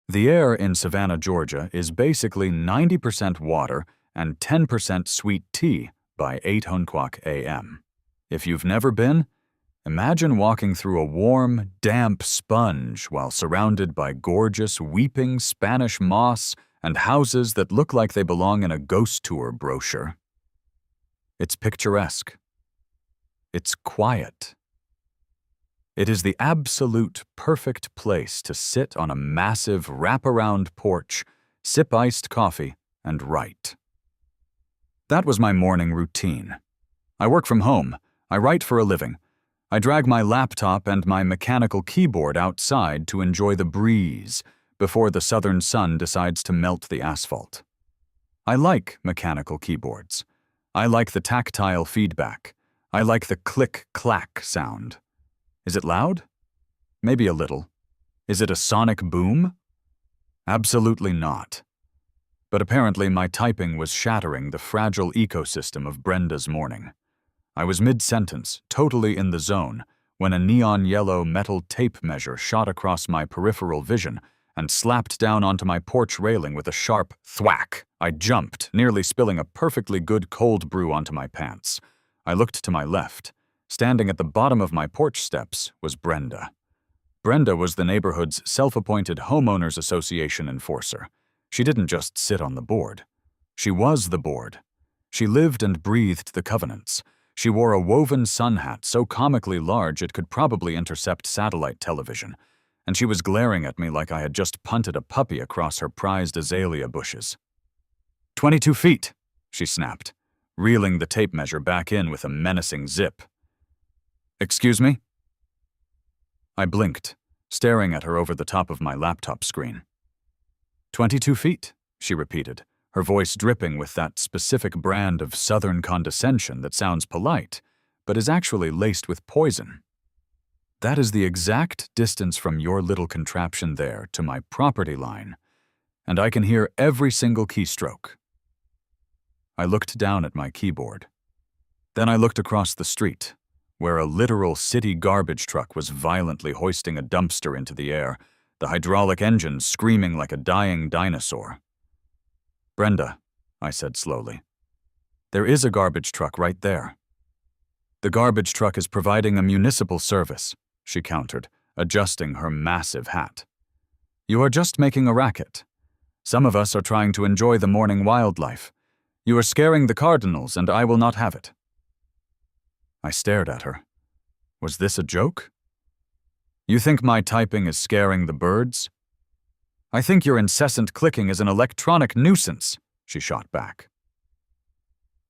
The air in Savannah, Georgia is basically 90% water and 10% sweet tea by 8:00 a.m. If you've never been, imagine walking through a warm, damp sponge while surrounded by gorgeous, weeping Spanish moss and houses that look like they belong in a ghost tour brochure. It's picturesque. It's quiet. It is the absolute perfect place to sit on a massive wraparound porch, sip iced coffee, and write. That was my morning routine. I work from home. I write for a living. I drag my laptop and my mechanical keyboard outside to enjoy the breeze before the southern sun decides to melt the asphalt. I like mechanical keyboards. I like the tactile feedback. I like the click-clack sound. Is it loud? Maybe a little. Is it a sonic boom? Absolutely not. But apparently my typing was shattering the fragile ecosystem of Brenda's morning. I was mid-sentence, totally in the zone, when a neon yellow metal tape measure shot across my peripheral vision and slapped down onto my porch railing with a sharp thwack. I jumped, nearly spilling a perfectly good cold brew onto my pants. I looked to my left. Standing at the bottom of my porch steps was Brenda. Brenda was the neighborhood's self-appointed Homeowners Association enforcer. She didn't just sit on the board. She was the board. She lived and breathed the covenants. She wore a woven sunhat so comically large it could probably intercept satellite television, and she was glaring at me like I had just punted a puppy across her prized azalea bushes. 22 feet, she snapped, reeling the tape measure back in with a menacing zip. Excuse me? I blinked, staring at her over the top of my laptop screen. 22 feet, she repeated, her voice dripping with that specific brand of southern condescension that sounds polite, but is actually laced with poison. That is the exact distance from your little contraption there to my property line, and I can hear every single keystroke. I looked down at my keyboard. Then I looked across the street, where a literal city garbage truck was violently hoisting a dumpster into the air, the hydraulic engine screaming like a dying dinosaur. Brenda, I said slowly, there is a garbage truck right there. The garbage truck is providing a municipal service, she countered, adjusting her massive hat. You are just making a racket. Some of us are trying to enjoy the morning wildlife. You are scaring the cardinals, and I will not have it. I stared at her. Was this a joke? You think my typing is scaring the birds? I think your incessant clicking is an electronic nuisance, she shot back.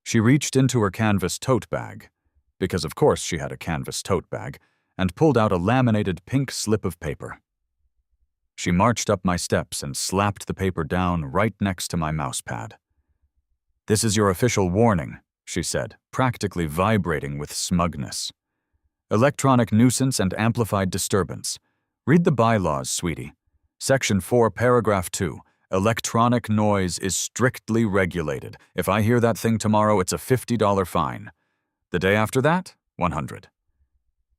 She reached into her canvas tote bag, because of course she had a canvas tote bag, and pulled out a laminated pink slip of paper. She marched up my steps and slapped the paper down right next to my mousepad. This is your official warning, she said, practically vibrating with smugness. Electronic nuisance and amplified disturbance. Read the bylaws, sweetie. Section 4, paragraph 2. Electronic noise is strictly regulated. If I hear that thing tomorrow, it's a $50 fine. The day after that, $100.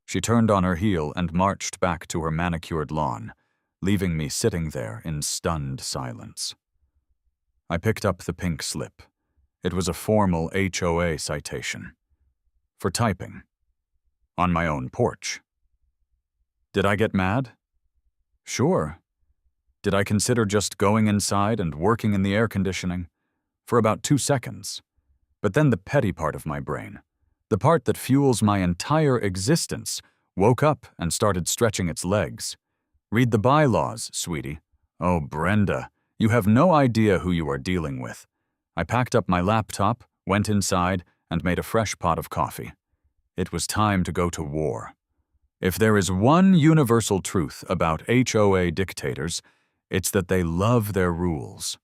She turned on her heel and marched back to her manicured lawn, leaving me sitting there in stunned silence. I picked up the pink slip. It was a formal HOA citation. For typing. On my own porch. Did I get mad? Sure. Did I consider just going inside and working in the air conditioning? For about 2 seconds. But then the petty part of my brain, the part that fuels my entire existence, woke up and started stretching its legs. Read the bylaws, sweetie. Oh, Brenda, you have no idea who you are dealing with. I packed up my laptop, went inside, and made a fresh pot of coffee. It was time to go to war. If there is one universal truth about HOA dictators, it's that they love their rules.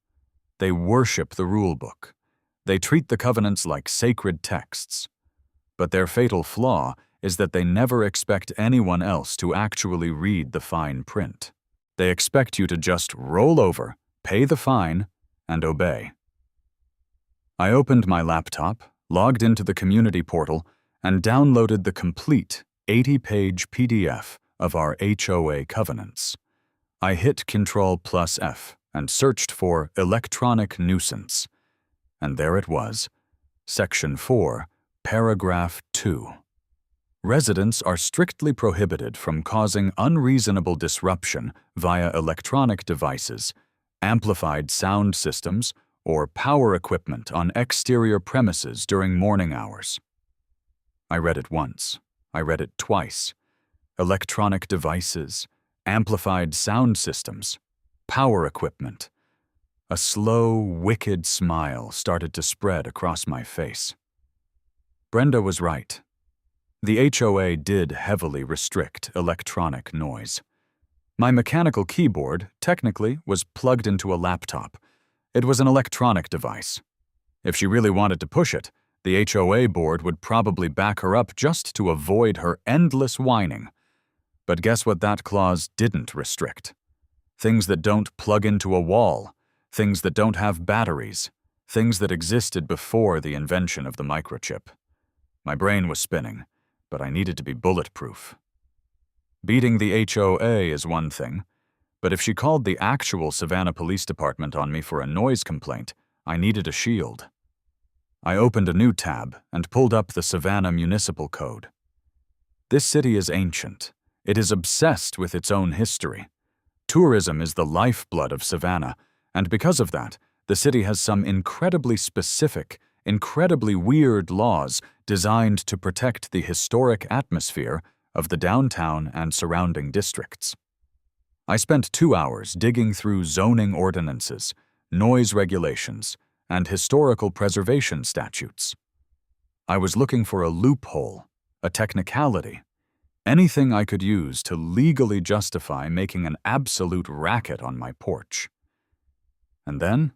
They worship the rule book. They treat the covenants like sacred texts. But their fatal flaw is that they never expect anyone else to actually read the fine print. They expect you to just roll over, pay the fine, and obey. I opened my laptop, logged into the community portal, and downloaded the complete 80-page PDF of our HOA covenants. I hit Ctrl+F and searched for electronic nuisance. And there it was, Section 4, Paragraph 2. Residents are strictly prohibited from causing unreasonable disruption via electronic devices, amplified sound systems, or power equipment on exterior premises during morning hours. I read it once. I read it twice. Electronic devices, amplified sound systems, power equipment. A slow, wicked smile started to spread across my face. Brenda was right. The HOA did heavily restrict electronic noise. My mechanical keyboard, technically, was plugged into a laptop. It was an electronic device. If she really wanted to push it, the HOA board would probably back her up just to avoid her endless whining. But guess what that clause didn't restrict? Things that don't plug into a wall, things that don't have batteries, things that existed before the invention of the microchip. My brain was spinning, but I needed to be bulletproof. Beating the HOA is one thing, but if she called the actual Savannah Police Department on me for a noise complaint, I needed a shield. I opened a new tab and pulled up the Savannah Municipal Code. This city is ancient. It is obsessed with its own history. Tourism is the lifeblood of Savannah, and because of that, the city has some incredibly specific, incredibly weird laws designed to protect the historic atmosphere of the downtown and surrounding districts. I spent 2 hours digging through zoning ordinances, noise regulations, and historical preservation statutes. I was looking for a loophole, a technicality, anything I could use to legally justify making an absolute racket on my porch. And then,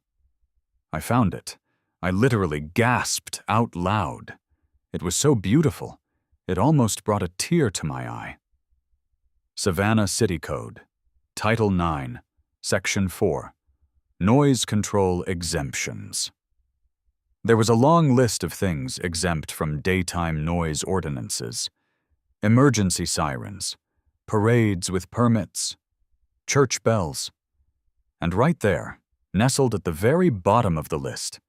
I found it. I literally gasped out loud. It was so beautiful, it almost brought a tear to my eye. Savannah City Code, Title 9, Section 4, Noise Control Exemptions. There was a long list of things exempt from daytime noise ordinances. Emergency sirens, parades with permits, church bells. And right there, nestled at the very bottom of the list,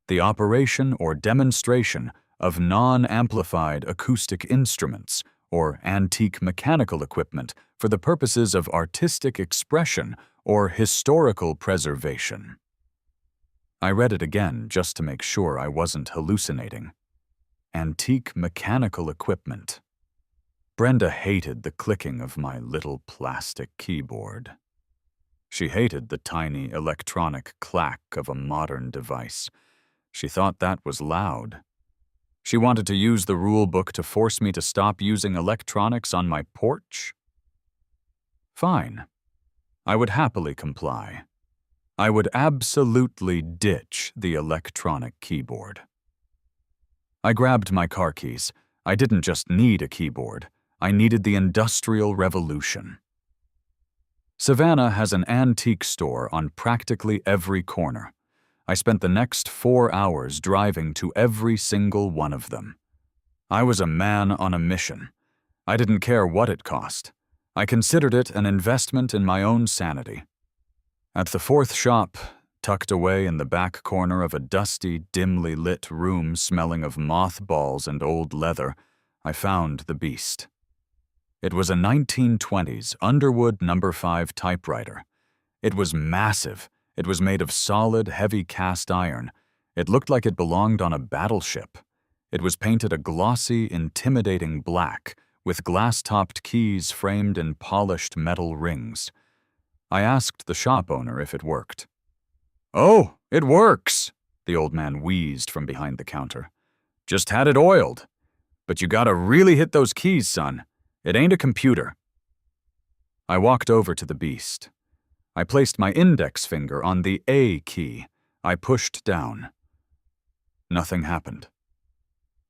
the operation or demonstration of non-amplified acoustic instruments or antique mechanical equipment for the purposes of artistic expression or historical preservation. I read it again just to make sure I wasn't hallucinating. Antique mechanical equipment. Brenda hated the clicking of my little plastic keyboard. She hated the tiny electronic clack of a modern device. She thought that was loud. She wanted to use the rule book to force me to stop using electronics on my porch. Fine. I would happily comply. I would absolutely ditch the electronic keyboard. I grabbed my car keys. I didn't just need a keyboard. I needed the Industrial Revolution. Savannah has an antique store on practically every corner. I spent the next 4 hours driving to every single one of them. I was a man on a mission. I didn't care what it cost. I considered it an investment in my own sanity. At the fourth shop, tucked away in the back corner of a dusty, dimly lit room smelling of mothballs and old leather, I found the beast. It was a 1920s Underwood No. 5 typewriter. It was massive. It was made of solid, heavy cast iron. It looked like it belonged on a battleship. It was painted a glossy, intimidating black, with glass-topped keys framed in polished metal rings. I asked the shop owner if it worked. "Oh, it works," the old man wheezed from behind the counter. "Just had it oiled. But you gotta really hit those keys, son. It ain't a computer." I walked over to the beast. I placed my index finger on the A key. I pushed down. Nothing happened.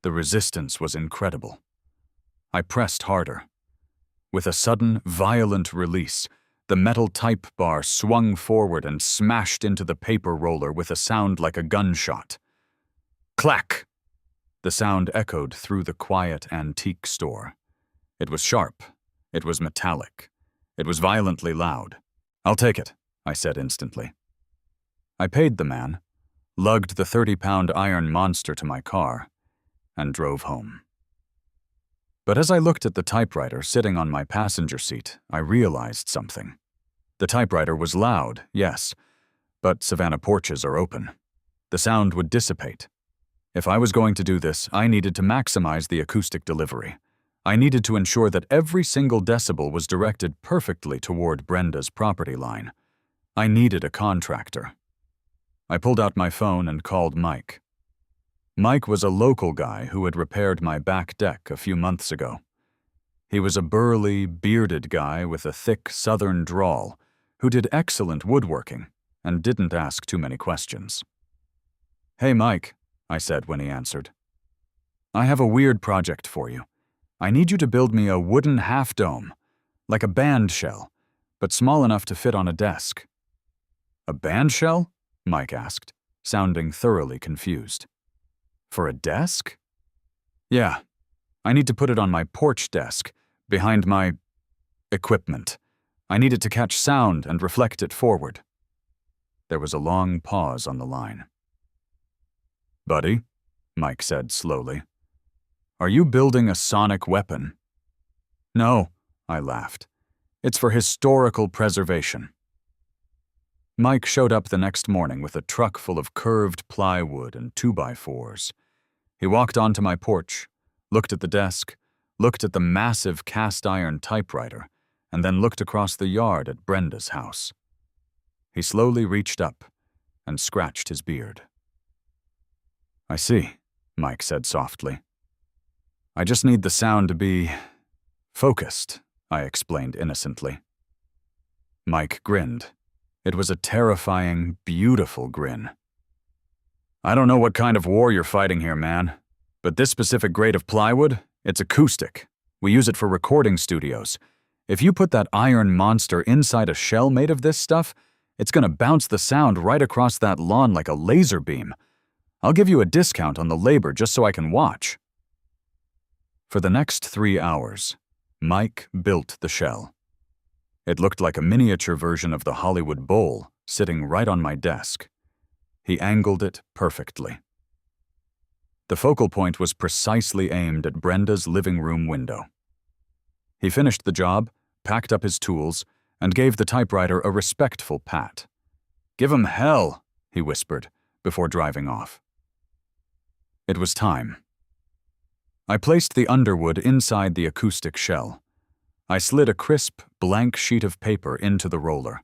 The resistance was incredible. I pressed harder. With a sudden, violent release, the metal type bar swung forward and smashed into the paper roller with a sound like a gunshot. Clack! The sound echoed through the quiet antique store. It was sharp. It was metallic. It was violently loud. "I'll take it," I said instantly. I paid the man, lugged the 30-pound iron monster to my car, and drove home. But as I looked at the typewriter sitting on my passenger seat, I realized something. The typewriter was loud, yes, but Savannah porches are open. The sound would dissipate. If I was going to do this, I needed to maximize the acoustic delivery. I needed to ensure that every single decibel was directed perfectly toward Brenda's property line. I needed a contractor. I pulled out my phone and called Mike. Mike was a local guy who had repaired my back deck a few months ago. He was a burly, bearded guy with a thick southern drawl who did excellent woodworking and didn't ask too many questions. "Hey, Mike," I said when he answered. "I have a weird project for you. I need you to build me a wooden half-dome, like a band shell, but small enough to fit on a desk." "A band shell?" Mike asked, sounding thoroughly confused. "For a desk?" "Yeah. I need to put it on my porch desk, behind my equipment. I need it to catch sound and reflect it forward." There was a long pause on the line. "Buddy," Mike said slowly, "are you building a sonic weapon?" "No," I laughed. "It's for historical preservation." Mike showed up the next morning with a truck full of curved plywood and 2x4s. He walked onto my porch, looked at the desk, looked at the massive cast-iron typewriter, and then looked across the yard at Brenda's house. He slowly reached up and scratched his beard. "I see," Mike said softly. "I just need the sound to be focused," I explained innocently. Mike grinned. It was a terrifying, beautiful grin. "I don't know what kind of war you're fighting here, man, but this specific grade of plywood, it's acoustic. We use it for recording studios. If you put that iron monster inside a shell made of this stuff, it's gonna bounce the sound right across that lawn like a laser beam. I'll give you a discount on the labor just so I can watch." For the next 3 hours, Mike built the shell. It looked like a miniature version of the Hollywood Bowl sitting right on my desk. He angled it perfectly. The focal point was precisely aimed at Brenda's living room window. He finished the job, packed up his tools, and gave the typewriter a respectful pat. "Give 'em hell," he whispered, before driving off. It was time. I placed the underwood inside the acoustic shell. I slid a crisp, blank sheet of paper into the roller.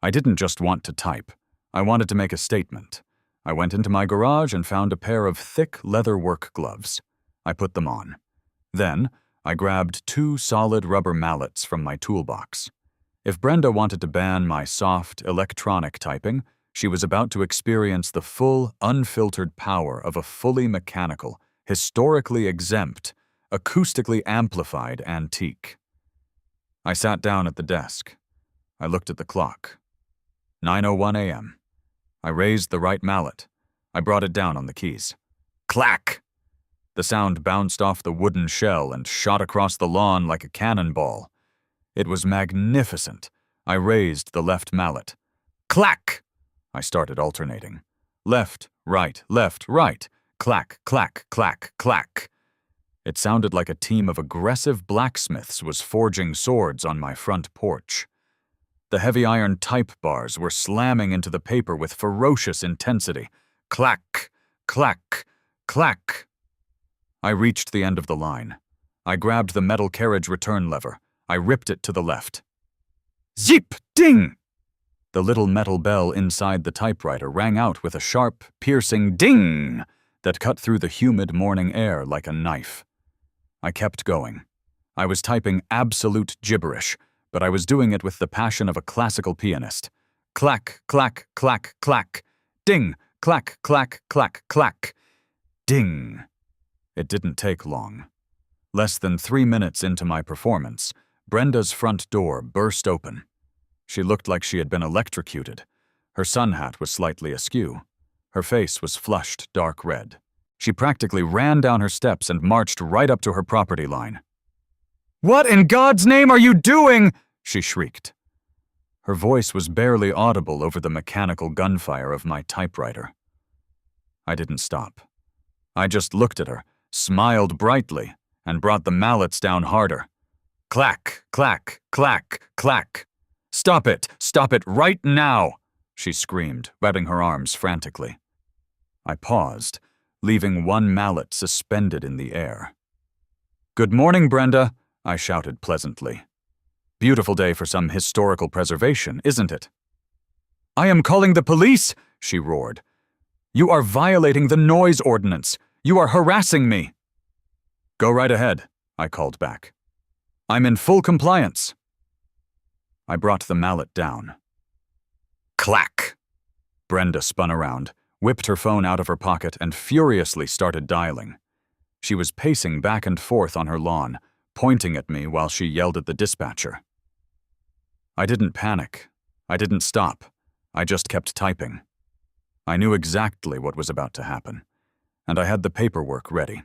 I didn't just want to type. I wanted to make a statement. I went into my garage and found a pair of thick leather work gloves. I put them on. Then, I grabbed 2 solid rubber mallets from my toolbox. If Brenda wanted to ban my soft, electronic typing, she was about to experience the full, unfiltered power of a fully mechanical, historically exempt, acoustically amplified antique. I sat down at the desk. I looked at the clock. 9:01 a.m. I raised the right mallet. I brought it down on the keys. Clack! The sound bounced off the wooden shell and shot across the lawn like a cannonball. It was magnificent. I raised the left mallet. Clack! I started alternating. Left, right, clack, clack, clack, clack. It sounded like a team of aggressive blacksmiths was forging swords on my front porch. The heavy iron type bars were slamming into the paper with ferocious intensity. Clack, clack, clack. I reached the end of the line. I grabbed the metal carriage return lever. I ripped it to the left. Zip! Ding! The little metal bell inside the typewriter rang out with a sharp, piercing ding that cut through the humid morning air like a knife. I kept going. I was typing absolute gibberish, but I was doing it with the passion of a classical pianist. Clack, clack, clack, clack. Ding, clack, clack, clack, clack. Ding. It didn't take long. Less than 3 minutes into my performance, Brenda's front door burst open. She looked like she had been electrocuted. Her sunhat was slightly askew. Her face was flushed dark red. She practically ran down her steps and marched right up to her property line. "What in God's name are you doing?" she shrieked. Her voice was barely audible over the mechanical gunfire of my typewriter. I didn't stop. I just looked at her, smiled brightly, and brought the mallets down harder. Clack, clack, clack, clack. Stop it right now, she screamed, rubbing her arms frantically. I paused, leaving one mallet suspended in the air. Good morning, Brenda, I shouted pleasantly. Beautiful day for some historical preservation, isn't it? I am calling the police, she roared. You are violating the noise ordinance. You are harassing me. Go right ahead, I called back. I'm in full compliance. I brought the mallet down. Clack! Brenda spun around, whipped her phone out of her pocket, and furiously started dialing. She was pacing back and forth on her lawn, pointing at me while she yelled at the dispatcher. I didn't panic. I didn't stop. I just kept typing. I knew exactly what was about to happen, and I had the paperwork ready.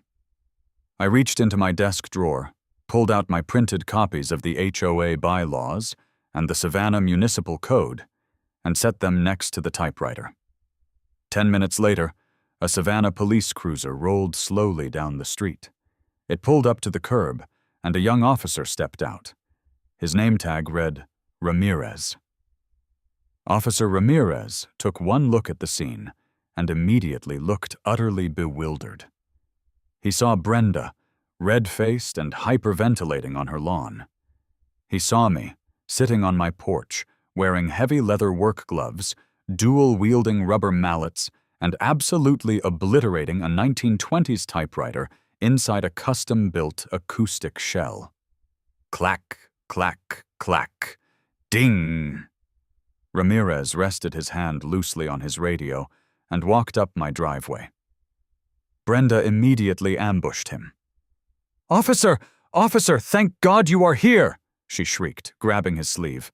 I reached into my desk drawer, pulled out my printed copies of the HOA bylaws and the Savannah Municipal Code, and set them next to the typewriter. 10 minutes later, a Savannah police cruiser rolled slowly down the street. It pulled up to the curb, and a young officer stepped out. His name tag read, Ramirez. Officer Ramirez took one look at the scene and immediately looked utterly bewildered. He saw Brenda, red-faced and hyperventilating on her lawn. He saw me, sitting on my porch, wearing heavy leather work gloves, dual-wielding rubber mallets, and absolutely obliterating a 1920s typewriter inside a custom-built acoustic shell. Clack, clack, clack. Ding! Ramirez rested his hand loosely on his radio and walked up my driveway. Brenda immediately ambushed him. Officer! Officer, thank God you are here! She shrieked, grabbing his sleeve.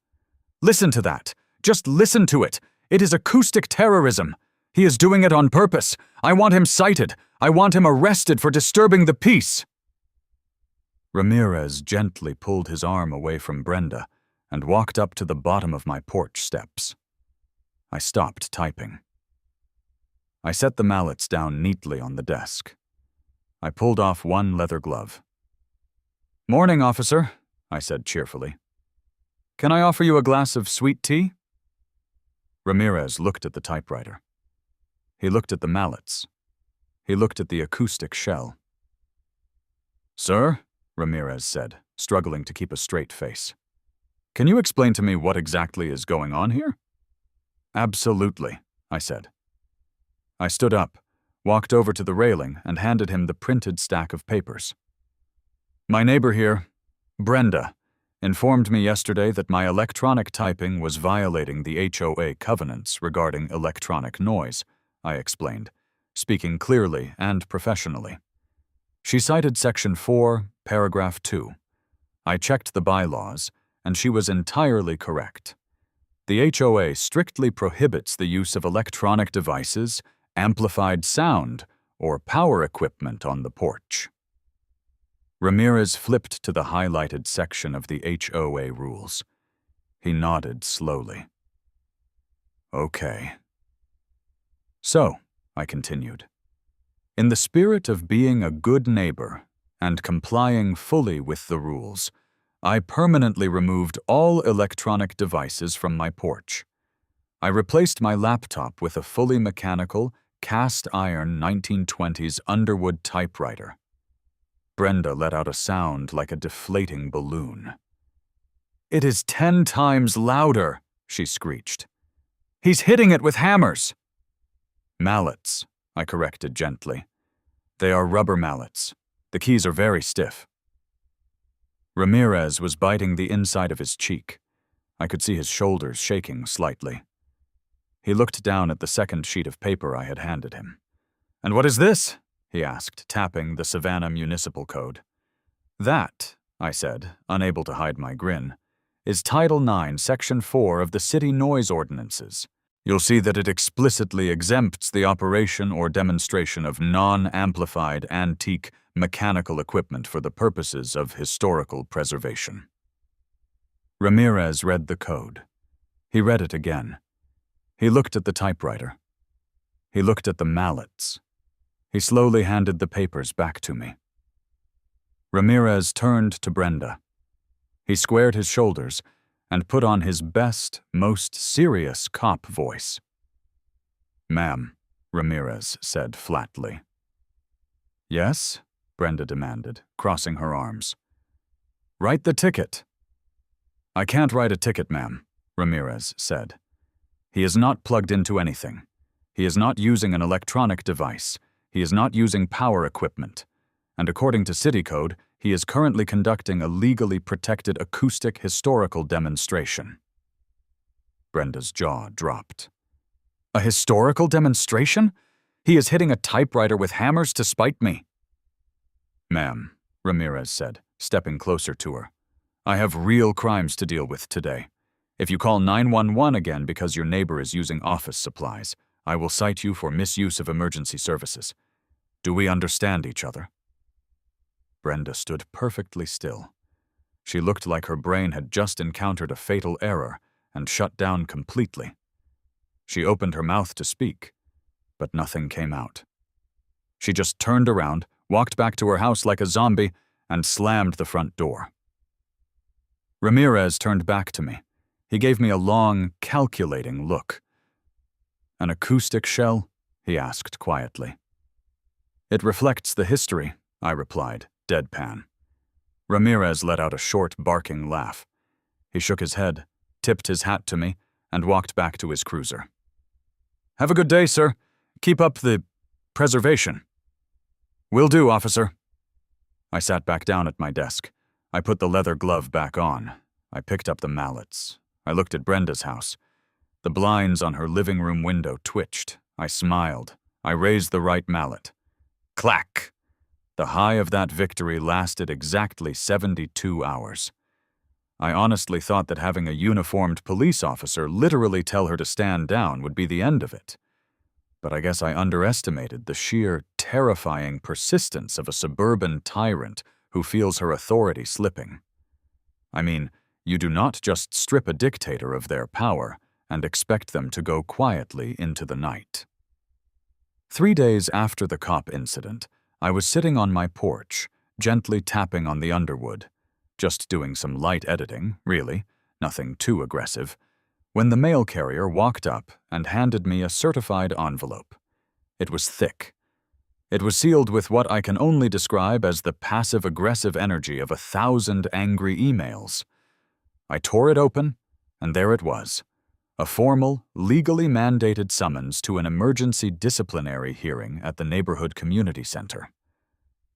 Listen to that! Just listen to it! It is acoustic terrorism! He is doing it on purpose! I want him cited! I want him arrested for disturbing the peace! Ramirez gently pulled his arm away from Brenda and walked up to the bottom of my porch steps. I stopped typing. I set the mallets down neatly on the desk. I pulled off one leather glove. Morning, officer, I said cheerfully. Can I offer you a glass of sweet tea? Ramirez looked at the typewriter. He looked at the mallets. He looked at the acoustic shell. Sir, Ramirez said, struggling to keep a straight face. Can you explain to me what exactly is going on here? Absolutely, I said. I stood up, walked over to the railing, and handed him the printed stack of papers. My neighbor here, Brenda, informed me yesterday that my electronic typing was violating the HOA covenants regarding electronic noise, I explained, speaking clearly and professionally. She cited Section 4, Paragraph 2. I checked the bylaws, and she was entirely correct. The HOA strictly prohibits the use of electronic devices, amplified sound, or power equipment on the porch. Ramirez flipped to the highlighted section of the HOA rules. He nodded slowly. Okay. So, I continued, in the spirit of being a good neighbor and complying fully with the rules, I permanently removed all electronic devices from my porch. I replaced my laptop with a fully mechanical, cast-iron 1920s Underwood typewriter. Brenda let out a sound like a deflating balloon. It is 10 times louder, she screeched. He's hitting it with hammers. Mallets, I corrected gently. They are rubber mallets. The keys are very stiff. Ramirez was biting the inside of his cheek. I could see his shoulders shaking slightly. He looked down at the second sheet of paper I had handed him. And what is this? He asked, tapping the Savannah Municipal Code. That, I said, unable to hide my grin, is Title 9, Section 4 of the City Noise Ordinances. You'll see that it explicitly exempts the operation or demonstration of non-amplified antique mechanical equipment for the purposes of historical preservation. Ramirez read the code. He read it again. He looked at the typewriter. He looked at the mallets. He slowly handed the papers back to me. Ramirez turned to Brenda. He squared his shoulders and put on his best, most serious cop voice. "Ma'am," Ramirez said flatly. "Yes?" Brenda demanded, crossing her arms. "Write the ticket." "I can't write a ticket, ma'am," Ramirez said. "He is not plugged into anything. He is not using an electronic device. He is not using power equipment. And according to city code, he is currently conducting a legally protected acoustic historical demonstration." Brenda's jaw dropped. "A historical demonstration? He is hitting a typewriter with hammers to spite me." "Ma'am," Ramirez said, stepping closer to her, "I have real crimes to deal with today. If you call 911 again because your neighbor is using office supplies, I will cite you for misuse of emergency services. Do we understand each other?" Brenda stood perfectly still. She looked like her brain had just encountered a fatal error and shut down completely. She opened her mouth to speak, but nothing came out. She just turned around, walked back to her house like a zombie, and slammed the front door. Ramirez turned back to me. He gave me a long, calculating look. "An acoustic shell?" he asked quietly. "It reflects the history," I replied, deadpan. Ramirez let out a short, barking laugh. He shook his head, tipped his hat to me, and walked back to his cruiser. "Have a good day, sir. Keep up the preservation." "Will do, officer." I sat back down at my desk. I put the leather glove back on. I picked up the mallets. I looked at Brenda's house. The blinds on her living room window twitched. I smiled. I raised the right mallet. Clack! The high of that victory lasted exactly 72 hours. I honestly thought that having a uniformed police officer literally tell her to stand down would be the end of it. But I guess I underestimated the sheer, terrifying persistence of a suburban tyrant who feels her authority slipping. I mean, you do not just strip a dictator of their power and expect them to go quietly into the night. 3 days after the cop incident, I was sitting on my porch, gently tapping on the underwood, just doing some light editing, really, nothing too aggressive, when the mail carrier walked up and handed me a certified envelope. It was thick. It was sealed with what I can only describe as the passive-aggressive energy of 1,000 angry emails. I tore it open, and there it was, a formal, legally mandated summons to an emergency disciplinary hearing at the neighborhood community center.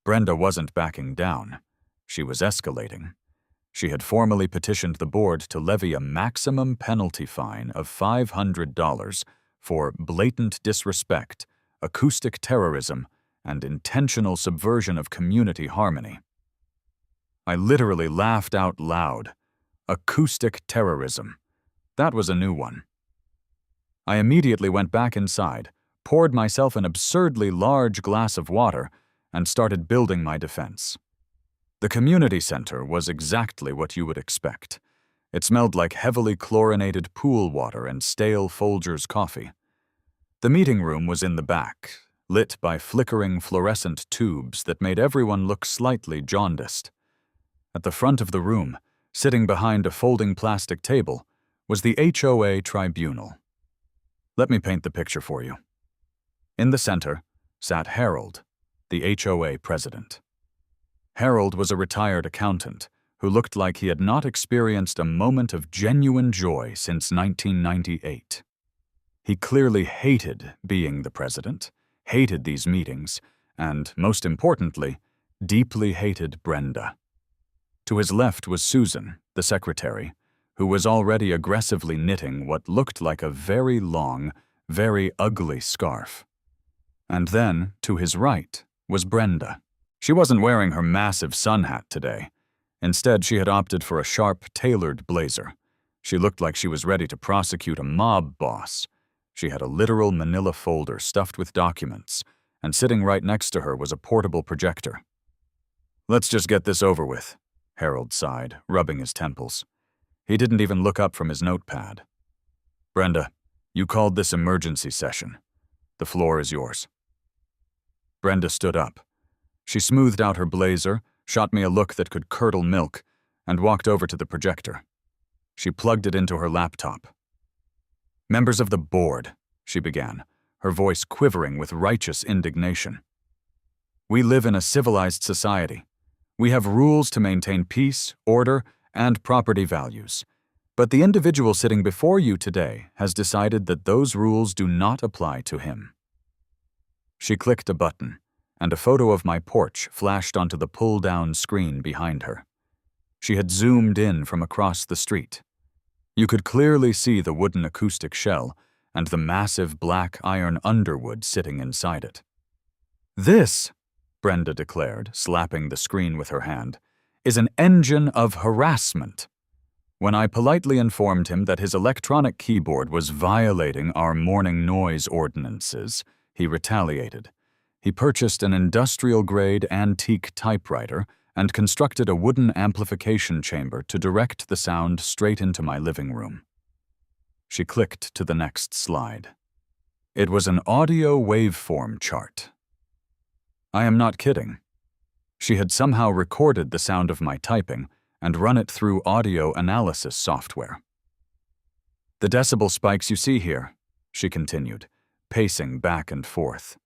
Brenda wasn't backing down. She was escalating. She had formally petitioned the board to levy a maximum penalty fine of $500 for blatant disrespect, acoustic terrorism, and intentional subversion of community harmony. I literally laughed out loud. Acoustic terrorism. That was a new one. I immediately went back inside, poured myself an absurdly large glass of water, and started building my defense. The community center was exactly what you would expect. It smelled like heavily chlorinated pool water and stale Folgers coffee. The meeting room was in the back, lit by flickering fluorescent tubes that made everyone look slightly jaundiced. At the front of the room, sitting behind a folding plastic table, was the HOA tribunal. Let me paint the picture for you. In the center sat Harold, the HOA president. Harold was a retired accountant who looked like he had not experienced a moment of genuine joy since 1998. He clearly hated being the president, hated these meetings, and, most importantly, deeply hated Brenda. To his left was Susan, the secretary, who was already aggressively knitting what looked like a very long, very ugly scarf. And then, to his right, was Brenda. She wasn't wearing her massive sunhat today. Instead, she had opted for a sharp, tailored blazer. She looked like she was ready to prosecute a mob boss. She had a literal manila folder stuffed with documents, and sitting right next to her was a portable projector. "Let's just get this over with," Harold sighed, rubbing his temples. He didn't even look up from his notepad. Brenda, you called this emergency session. The floor is yours. Brenda stood up. She smoothed out her blazer, shot me a look that could curdle milk, and walked over to the projector. She plugged it into her laptop. Members of the board, she began, her voice quivering with righteous indignation. We live in a civilized society. We have rules to maintain peace, order, and property values. But the individual sitting before you today has decided that those rules do not apply to him. She clicked a button, and a photo of my porch flashed onto the pull-down screen behind her. She had zoomed in from across the street. You could clearly see the wooden acoustic shell and the massive black iron underwood sitting inside it. This, Brenda declared, slapping the screen with her hand, is an engine of harassment. When I politely informed him that his electronic keyboard was violating our morning noise ordinances, he retaliated. He purchased an industrial-grade antique typewriter and constructed a wooden amplification chamber to direct the sound straight into my living room. She clicked to the next slide. It was an audio waveform chart. I am not kidding. She had somehow recorded the sound of my typing and run it through audio analysis software. The decibel spikes you see here, she continued, pacing back and forth,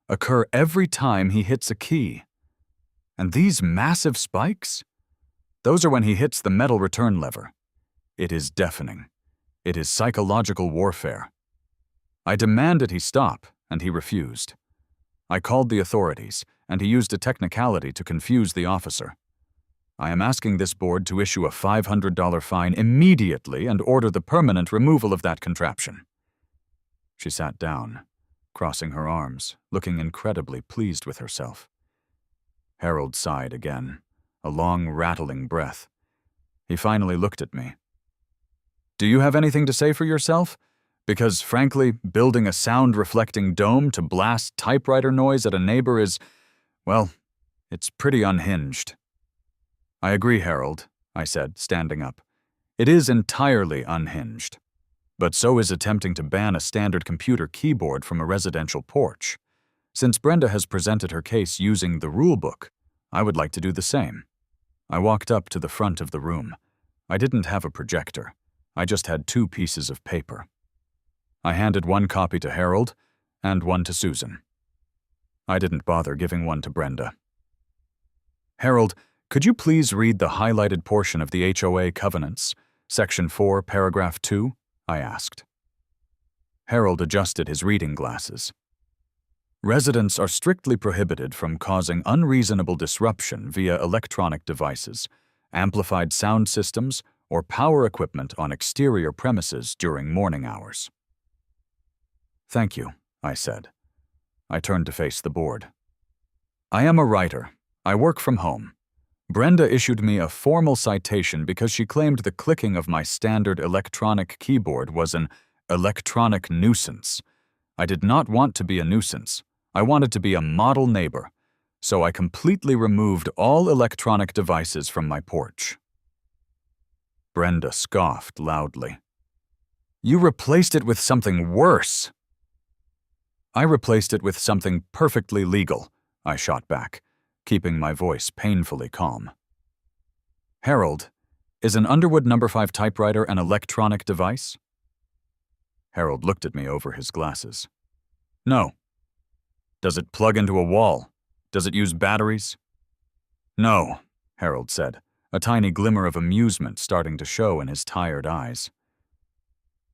occur every time he hits a key. And these massive spikes? Those are when he hits the metal return lever. It is deafening. It is psychological warfare. I demanded he stop, and he refused. I called the authorities, and he used a technicality to confuse the officer. I am asking this board to issue a $500 fine immediately and order the permanent removal of that contraption. She sat down, crossing her arms, looking incredibly pleased with herself. Harold sighed again, a long, rattling breath. He finally looked at me. Do you have anything to say for yourself? Because, frankly, building a sound-reflecting dome to blast typewriter noise at a neighbor is, well, it's pretty unhinged. I agree, Harold, I said, standing up. It is entirely unhinged. But so is attempting to ban a standard computer keyboard from a residential porch. Since Brenda has presented her case using the rulebook, I would like to do the same. I walked up to the front of the room. I didn't have a projector. I just had 2 pieces of paper. I handed one copy to Harold and one to Susan. I didn't bother giving one to Brenda. Harold, could you please read the highlighted portion of the HOA covenants, Section 4, Paragraph 2? I asked. Harold adjusted his reading glasses. Residents are strictly prohibited from causing unreasonable disruption via electronic devices, amplified sound systems, or power equipment on exterior premises during morning hours. Thank you, I said. I turned to face the board. I am a writer. I work from home. Brenda issued me a formal citation because she claimed the clicking of my standard electronic keyboard was an electronic nuisance. I did not want to be a nuisance. I wanted to be a model neighbor, so I completely removed all electronic devices from my porch. Brenda scoffed loudly. You replaced it with something worse. I replaced it with something perfectly legal, I shot back, keeping my voice painfully calm. Harold, is an Underwood No. 5 typewriter an electronic device? Harold looked at me over his glasses. No. Does it plug into a wall? Does it use batteries? No, Harold said, a tiny glimmer of amusement starting to show in his tired eyes.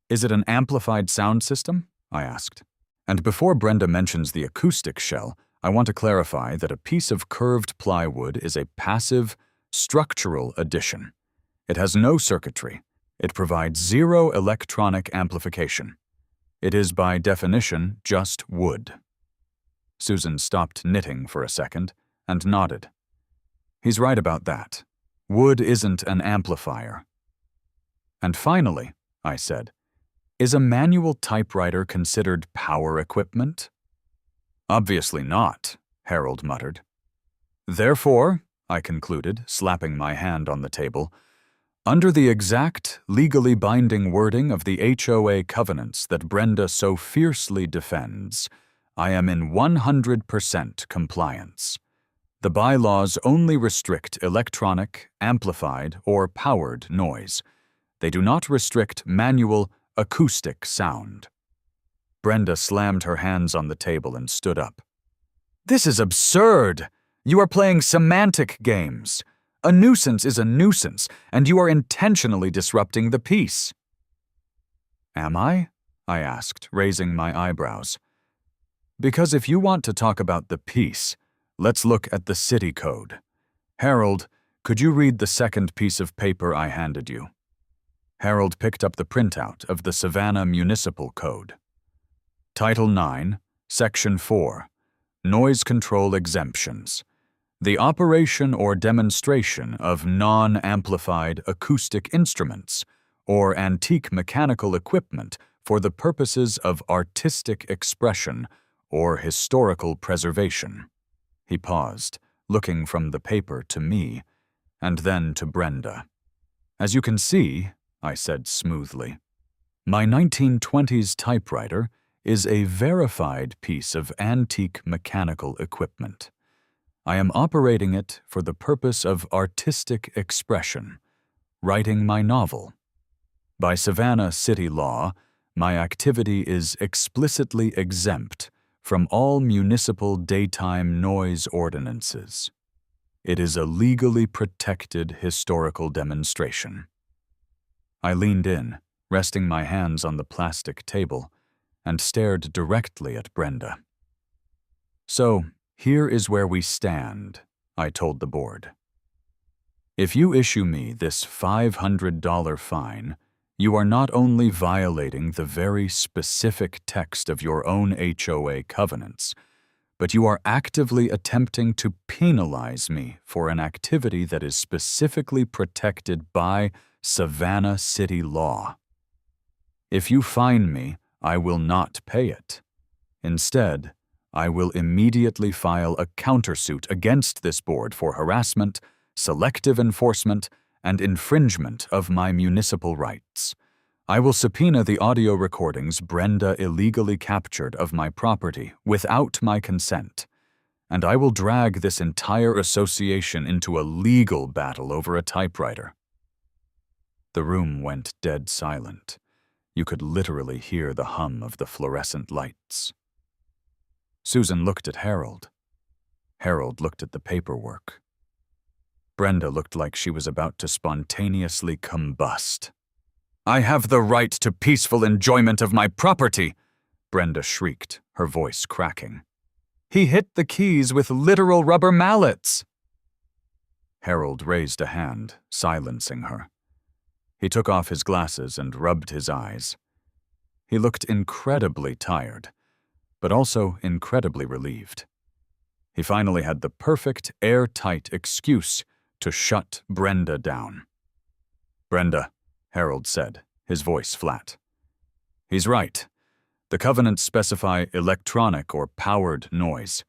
Is it an amplified sound system? I asked. And before Brenda mentions the acoustic shell, I want to clarify that a piece of curved plywood is a passive, structural addition. It has no circuitry. It provides 0 electronic amplification. It is by definition just wood. Susan stopped knitting for a second and nodded. He's right about that. Wood isn't an amplifier. And finally, I said, is a manual typewriter considered power equipment? Obviously not, Harold muttered. Therefore, I concluded, slapping my hand on the table, Under the exact, legally binding wording of the HOA covenants that Brenda so fiercely defends, I am in 100% compliance. The bylaws only restrict electronic, amplified, or powered noise. They do not restrict manual, acoustic sound. Brenda slammed her hands on the table and stood up. "This is absurd! You are playing semantic games. A nuisance is a nuisance, and you are intentionally disrupting the peace." "Am I?" I asked, raising my eyebrows. "Because if you want to talk about the peace, let's look at the city code. Harold, could you read the second piece of paper I handed you?" Harold picked up the printout of the Savannah Municipal Code. Title 9, Section 4, Noise Control Exemptions. The operation or demonstration of non-amplified acoustic instruments or antique mechanical equipment for the purposes of artistic expression or historical preservation. He paused, looking from the paper to me, and then to Brenda. "As you can see," I said smoothly, "my 1920s typewriter is a verified piece of antique mechanical equipment. I am operating it for the purpose of artistic expression, writing my novel. By Savannah city law, my activity is explicitly exempt from all municipal daytime noise ordinances. It is a legally protected historical demonstration." I leaned in, resting my hands on the plastic table, and stared directly at Brenda. "So, here is where we stand," I told the board. "If you issue me this $500 fine, you are not only violating the very specific text of your own HOA covenants, but you are actively attempting to penalize me for an activity that is specifically protected by Savannah city law. If you fine me, I will not pay it. Instead, I will immediately file a countersuit against this board for harassment, selective enforcement, and infringement of my municipal rights. I will subpoena the audio recordings Brenda illegally captured of my property without my consent, and I will drag this entire association into a legal battle over a typewriter." The room went dead silent. You could literally hear the hum of the fluorescent lights. Susan looked at Harold. Harold looked at the paperwork. Brenda looked like she was about to spontaneously combust. "I have the right to peaceful enjoyment of my property!" Brenda shrieked, her voice cracking. "He hit the keys with literal rubber mallets!" Harold raised a hand, silencing her. He took off his glasses and rubbed his eyes. He looked incredibly tired, but also incredibly relieved. He finally had the perfect, airtight excuse to shut Brenda down. "Brenda," Harold said, his voice flat. "He's right. The covenants specify electronic or powered noise.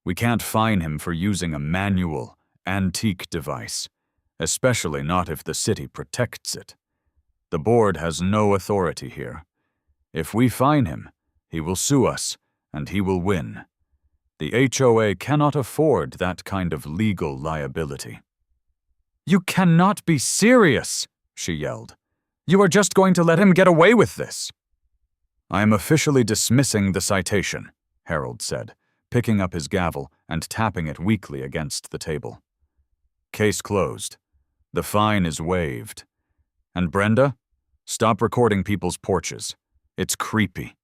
We can't fine him for using a manual, antique device, especially not if the city protects it. The board has no authority here. If we fine him, he will sue us, and he will win. The HOA cannot afford that kind of legal liability." "You cannot be serious," she yelled. "You are just going to let him get away with this." "I am officially dismissing the citation," Harold said, picking up his gavel and tapping it weakly against the table. "Case closed. The fine is waived. And Brenda, stop recording people's porches. It's creepy."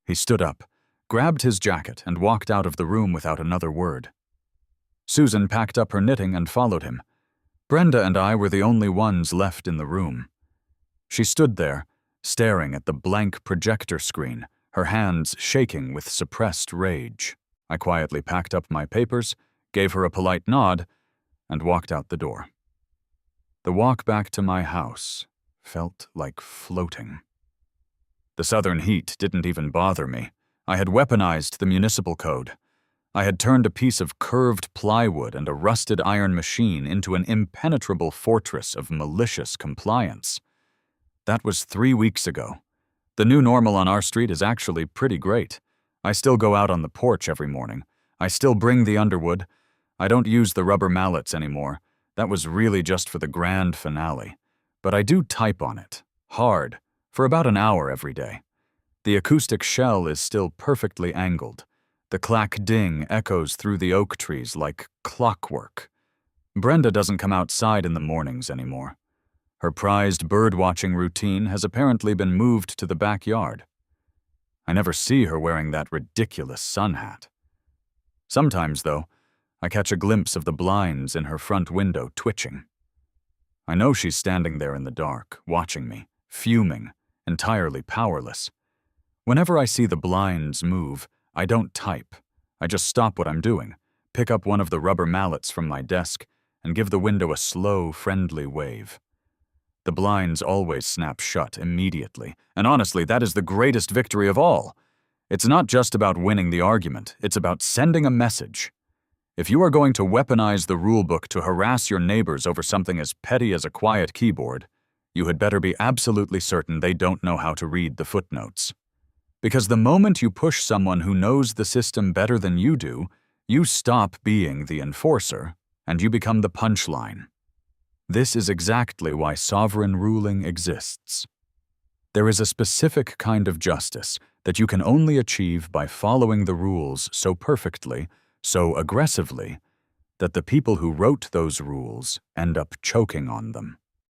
He stood up, grabbed his jacket, and walked out of the room without another word. Susan packed up her knitting and followed him. Brenda and I were the only ones left in the room. She stood there, staring at the blank projector screen, her hands shaking with suppressed rage. I quietly packed up my papers, gave her a polite nod, and walked out the door. The walk back to my house felt like floating. The southern heat didn't even bother me. I had weaponized the municipal code. I had turned a piece of curved plywood and a rusted iron machine into an impenetrable fortress of malicious compliance. That was 3 weeks ago. The new normal on our street is actually pretty great. I still go out on the porch every morning. I still bring the underwood. I don't use the rubber mallets anymore. That was really just for the grand finale. But I do type on it, hard, for about an hour every day. The acoustic shell is still perfectly angled. The clack ding echoes through the oak trees like clockwork. Brenda doesn't come outside in the mornings anymore. Her prized bird-watching routine has apparently been moved to the backyard. I never see her wearing that ridiculous sunhat. Sometimes, though, I catch a glimpse of the blinds in her front window twitching. I know she's standing there in the dark, watching me, fuming, entirely powerless. Whenever I see the blinds move, I don't type. I just stop what I'm doing, pick up one of the rubber mallets from my desk, and give the window a slow, friendly wave. The blinds always snap shut immediately, and honestly, that is the greatest victory of all. It's not just about winning the argument, it's about sending a message. If you are going to weaponize the rulebook to harass your neighbors over something as petty as a quiet keyboard, you had better be absolutely certain they don't know how to read the footnotes. Because the moment you push someone who knows the system better than you do, you stop being the enforcer, and you become the punchline. This is exactly why sovereign ruling exists. There is a specific kind of justice that you can only achieve by following the rules so perfectly, so aggressively, that the people who wrote those rules end up choking on them.